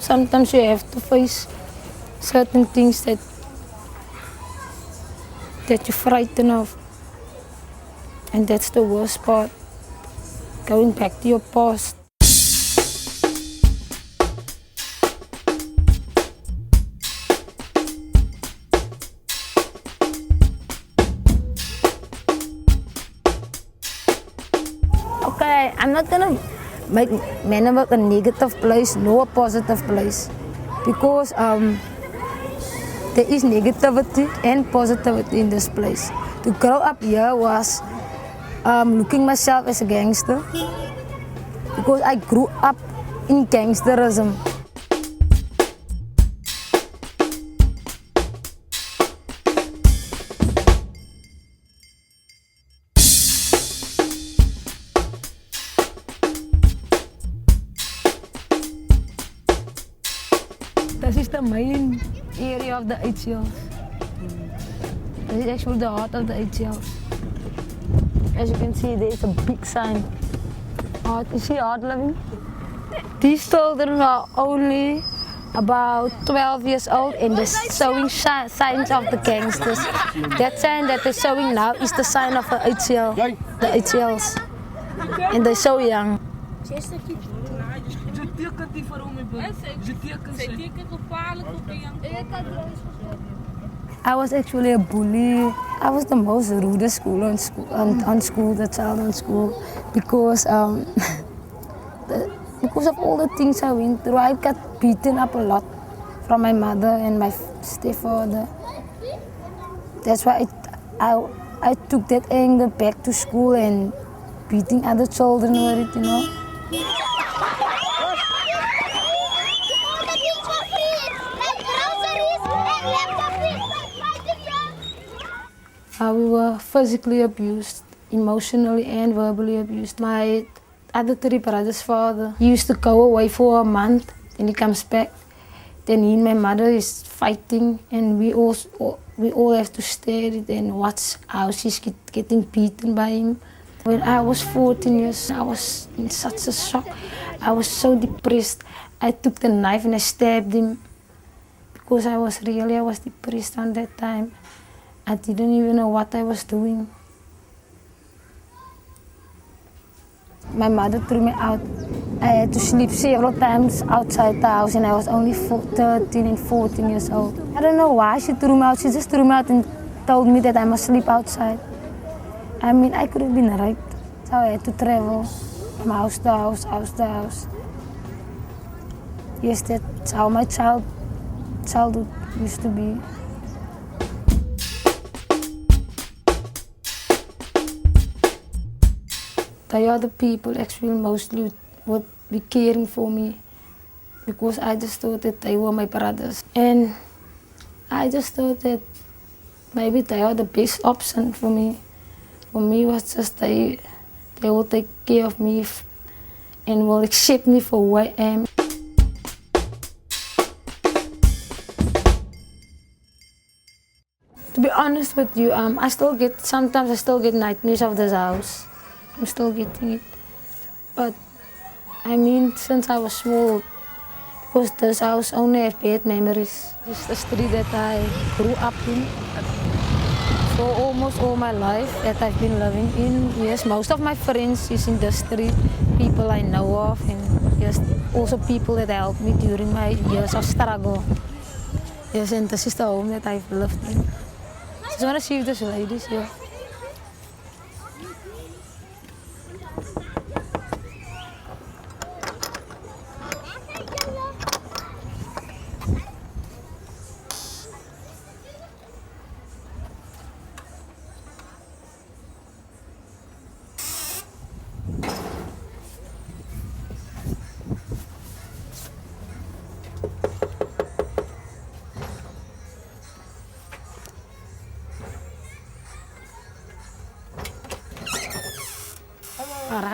sometimes you have to face certain things that you're frightened of. And that's the worst part, going back to your past. Okay, I'm not gonna make Manenberg a negative place, nor a positive place, because there is negativity and positivity in this place. To grow up here was looking myself as a gangster, because I grew up in gangsterism. This is the main area of the ATLs. This is actually the heart of the ATLs. As you can see, there is a big sign. You see art living? These children are only about 12 years old and they're showing signs of the gangsters. That sign that they're showing now is the sign of the ATL, the ATLs. And they're so young. I was actually a bully. I was the most rudest child on school, because because of all the things I went through. I got beaten up a lot from my mother and my stepfather. That's why I took that anger back to school and beating other children with it, you know. We were physically abused, emotionally and verbally abused. My other 3 brothers' father, he used to go away for a month and he comes back. Then he and my mother is fighting and we all have to stare at it and watch how she's getting beaten by him. When I was 14 years, I was in such a shock. I was so depressed. I took the knife and I stabbed him because I was depressed on that time. I didn't even know what I was doing. My mother threw me out. I had to sleep several times outside the house and I was only 13 and 14 years old. I don't know why she threw me out. She just threw me out and told me that I must sleep outside. I mean, I could have been raped. So I had to travel from house to house, house to house. Yes, that's how my childhood used to be. They are the people actually mostly would be caring for me, because I just thought that they were my brothers. And I just thought that maybe they are the best option for me. For me, it was just they will take care of me and will accept me for who I am. To be honest with you, sometimes I still get nightmares of this house. I'm still getting it. But I mean, since I was small, because this house only has bad memories. It's the street that I grew up in for almost all my life that I've been living in. Yes, most of my friends is in the street, people I know of, and yes, also people that helped me during my years of struggle. Yes, and this is the home that I've lived in. Just want to see if there's ladies here.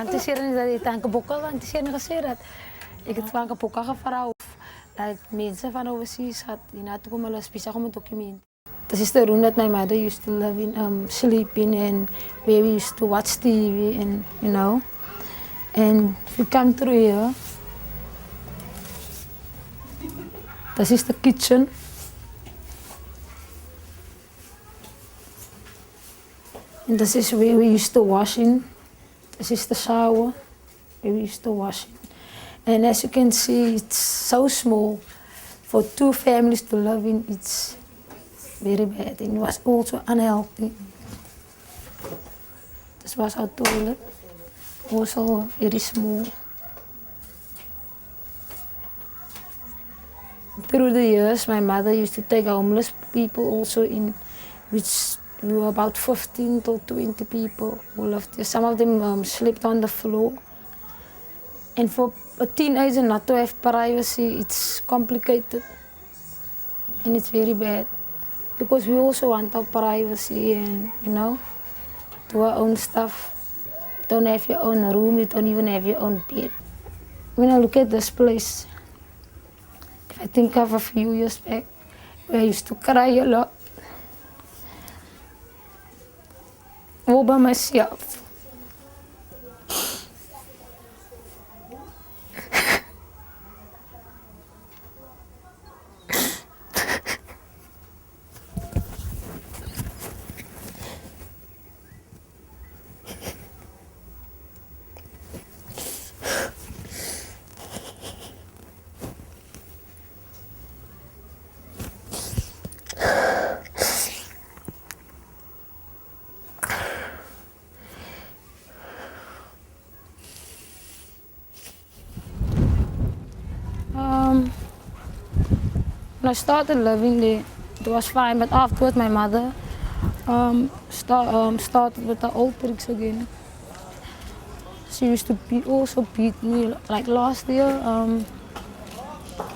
Antes hier dat dit aan kaboka, antes hier gesê dat ek het van kaboka gevra of dat mense van overseas het hiernaartoe kom hulle spesiaal om 'n dokument. This is the room that my mother used to live in, sleep in, and where we used to watch TV, and you know. And if you come through here, This is the kitchen. And this is where we used to wash in. This is the shower where we used to wash in. And as you can see, it's so small. For 2 families to live in, it's very bad. And it was also unhealthy. This was our toilet, also very small. Through the years, my mother used to take homeless people also in, which we were about 15 to 20 people who lived there. Some of them slept on the floor. And for a teenager not to have privacy, it's complicated. And it's very bad. Because we also want our privacy and, do our own stuff. You don't have your own room, you don't even have your own bed. When I look at this place, if I think of a few years back, where I used to cry a lot, all by myself. When I started living there, it was fine, but afterwards my mother started with the old tricks again. She used to also beat me. Like last year,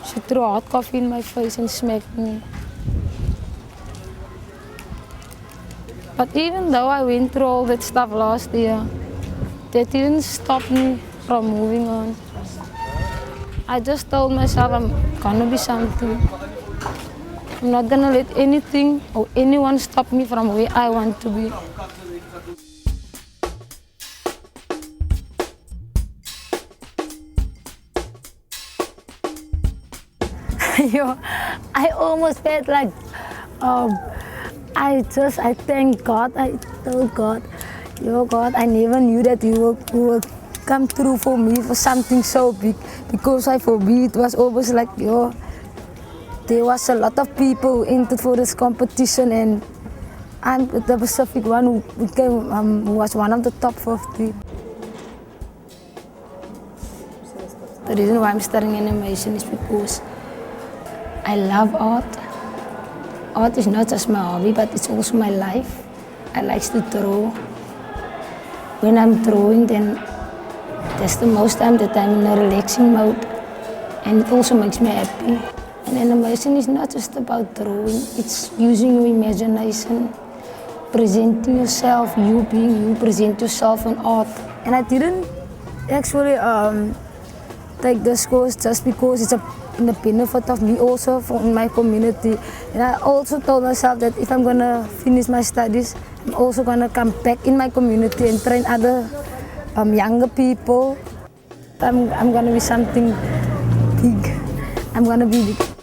she threw hot coffee in my face and smacked me. But even though I went through all that stuff last year, that didn't stop me from moving on. I just told myself I'm gonna be something. I'm not gonna let anything or anyone stop me from where I want to be. I almost felt like, I thank God, I told God, God, I never knew that you would come through for me for something so big, because for me it was always like, there was a lot of people who entered for this competition, and I'm the specific one who came, who was one of the top 50. The reason why I'm studying animation is because I love art. Art is not just my hobby, but it's also my life. I like to draw. When I'm drawing, then that's the most time that I'm in a relaxing mode, and it also makes me happy. And animation is not just about drawing, it's using your imagination, presenting yourself, you being you, present yourself in art. And I didn't actually take this course just because it's in the benefit of me also for my community. And I also told myself that if I'm gonna finish my studies, I'm also gonna come back in my community and train other younger people. I'm gonna be something big. I'm gonna be big.